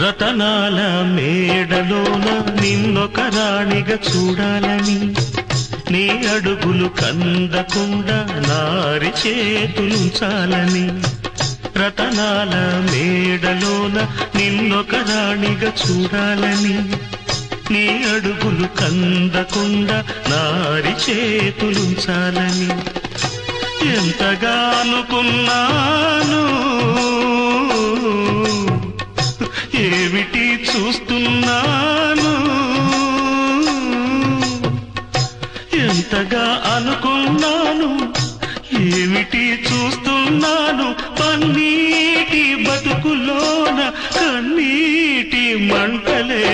రతనాల మేడలోన నిన్నొక రాణిగా చూడాలని, నీ అడుగులు కందకుండా నారి చేతులుంచాలని. రతనాల మేడలోన నిన్నొక రాణిగా చూడాలని, నీ అడుగులు కందకుండా నారి చేతులుంచాలని ఎంతగా అనుకున్నాను. ఏమిటి చూస్తున్నాను, ఎంతగా అనుకున్నాను, ఏమిటి చూస్తున్నాను. పన్నీటి బతుకులోన కన్నీటి మంటలే